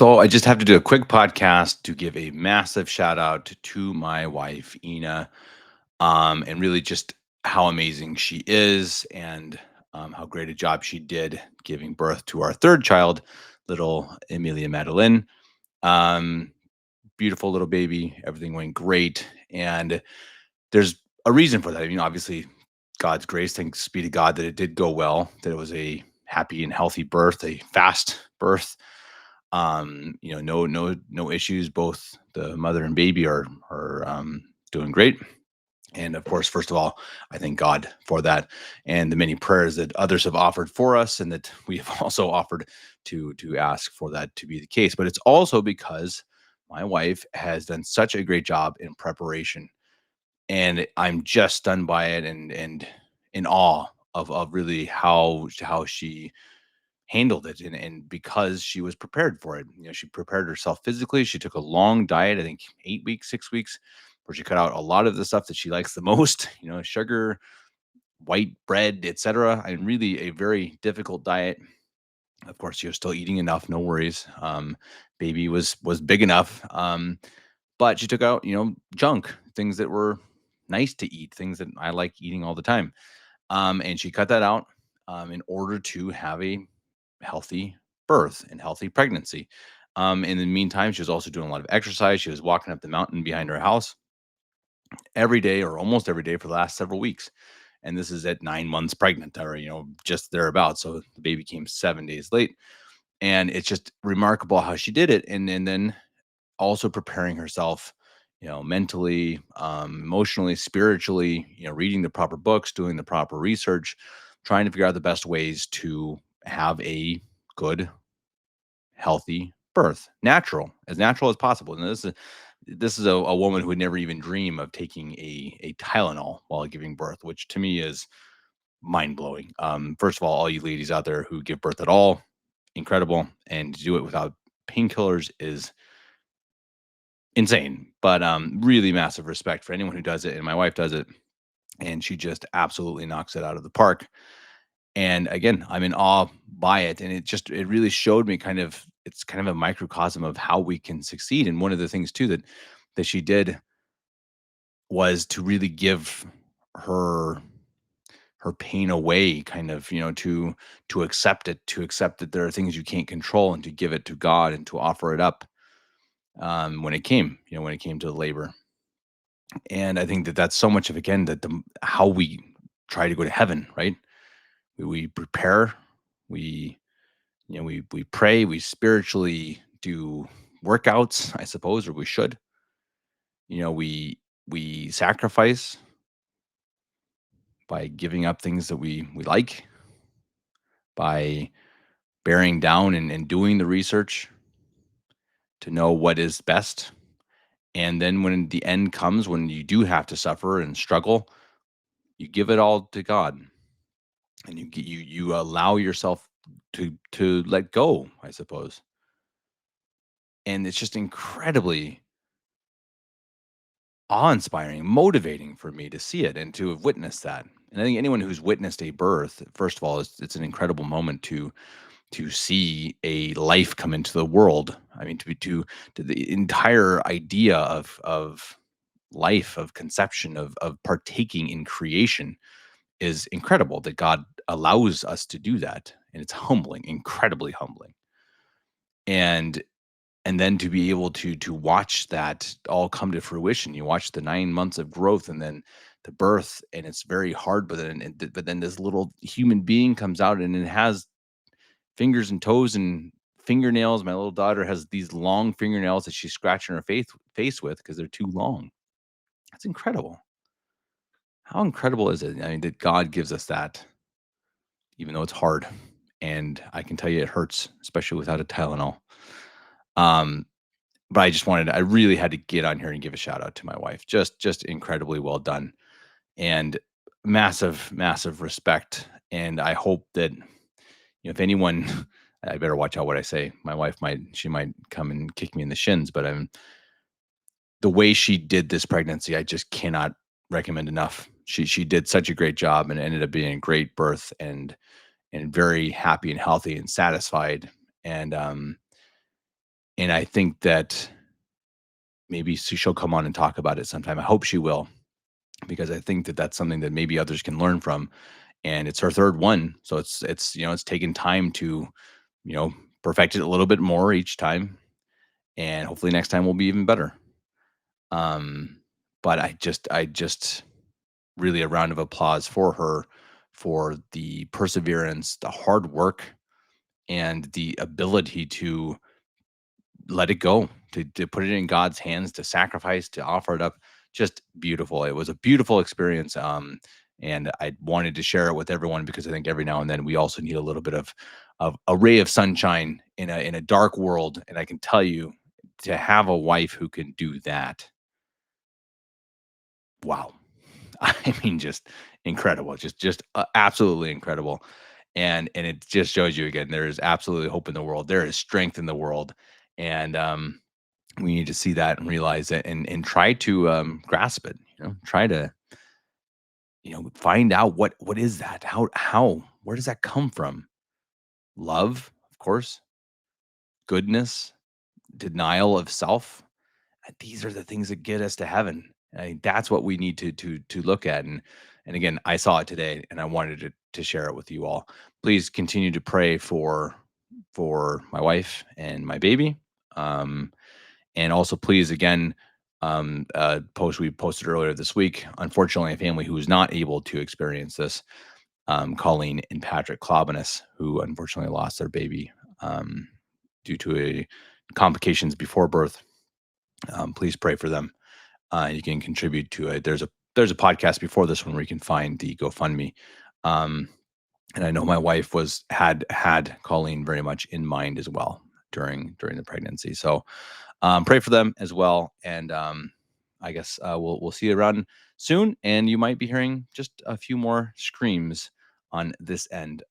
So I just have to do a quick podcast to give a massive shout out to my wife, Ina, and really just how amazing she is and how great a job she did giving birth to our third child, little Emilia Madeline. Um, Beautiful little baby. Everything went great. And there's a reason for that. Obviously, God's grace. Thanks be to God that it did go well, that it was a happy and healthy birth, a fast birth. No issues. Both the mother and baby are doing great. And of course, first of all, I thank God for that and the many prayers that others have offered for us and that we have also offered to ask for that to be the case. But it's also because my wife has done such a great job in preparation, and I'm just stunned by it and in awe of really how she handled it, and because she was prepared for it. She prepared herself physically. She took a long diet, I think 8 weeks, 6 weeks, where she cut out a lot of the stuff that she likes the most, sugar, white bread, etc. And really a very difficult diet. Of course, she was still eating enough, no worries. Baby was big enough. But she took out, junk, things that were nice to eat, things that I like eating all the time. And she cut that out in order to have a healthy birth and healthy pregnancy. In the meantime, she was also doing a lot of exercise. She was walking up the mountain behind her house every day or almost every day for the last several weeks. And this is at 9 months pregnant or, just thereabouts. So the baby came 7 days late. And it's just remarkable how she did it. And then also preparing herself, mentally, emotionally, spiritually, reading the proper books, doing the proper research, trying to figure out the best ways to have a good, healthy birth, natural as possible. And this is a woman who would never even dream of taking a Tylenol while giving birth, which to me is mind blowing. First of all you ladies out there who give birth at all, incredible, and to do it without painkillers is insane. But really massive respect for anyone who does it, and my wife does it, and she just absolutely knocks it out of the park. And again, I'm in awe by it, and it really showed me it's kind of a microcosm of how we can succeed. And one of the things too that she did was to really give her her pain away, kind of, to accept it, to accept that there are things you can't control, and to give it to God and to offer it up when it came to labor. And I think that that's so much of, again, that the how we try to go to heaven, right? We prepare, we we pray, we spiritually do workouts, I suppose, or we should. We sacrifice by giving up things that we like, by bearing down and doing the research to know what is best. And then when the end comes, when you do have to suffer and struggle, you give it all to God, and you allow yourself to let go, I suppose. And it's just incredibly awe-inspiring, motivating for me to see it and to have witnessed that. And I think anyone who's witnessed a birth, first of all, it's an incredible moment to see a life come into the world. I mean, to the entire idea of life, of conception, of partaking in creation is incredible that God allows us to do that. And it's humbling, incredibly humbling. And then to be able to watch that all come to fruition. You watch the 9 months of growth and then the birth, and it's very hard, but then this little human being comes out and it has fingers and toes and fingernails. My little daughter has these long fingernails that she's scratching her face with because they're too long. That's incredible. How incredible is it? I mean, that God gives us that, even though it's hard. And I can tell you it hurts, especially without a Tylenol. Um, but I really had to get on here and give a shout out to my wife. Just incredibly well done, and massive, massive respect. And I hope that, if anyone, I better watch out what I say. My wife she might come and kick me in the shins, but the way she did this pregnancy, I just cannot recommend enough. She did such a great job, and it ended up being a great birth, and very happy and healthy and satisfied. And And I think that maybe she'll come on and talk about it sometime. I hope she will, because I think that that's something that maybe others can learn from. And it's her third one, so it's taken time to you know perfect it a little bit more each time, and hopefully next time will be even better. Um, but I just really a round of applause for her for the perseverance, the hard work, and the ability to let it go, to put it in God's hands, to sacrifice, to offer it up. Just beautiful. It was a beautiful experience. And I wanted to share it with everyone because I think every now and then we also need a little bit of a ray of sunshine in a dark world. And I can tell you, to have a wife who can do that, wow. I mean, just incredible, just absolutely incredible, and it just shows you again there is absolutely hope in the world. There is strength in the world, and we need to see that and realize it, and try to grasp it. Try to find out what is that? How where does that come from? Love, of course, goodness, denial of self. These are the things that get us to heaven. I mean, that's what we need to look at. And again, I saw it today, and I wanted to share it with you all. Please continue to pray for my wife and my baby. Um, and also, please again, post we posted earlier this week. Unfortunately, a family who was not able to experience this, Colleen and Patrick Klobunis, who unfortunately lost their baby due to a complications before birth. Please pray for them. You can contribute to it. There's a podcast before this one where you can find the GoFundMe. Um, and I know my wife had Colleen very much in mind as well during the pregnancy. So pray for them as well. And I guess we'll see you around soon. And you might be hearing just a few more screams on this end.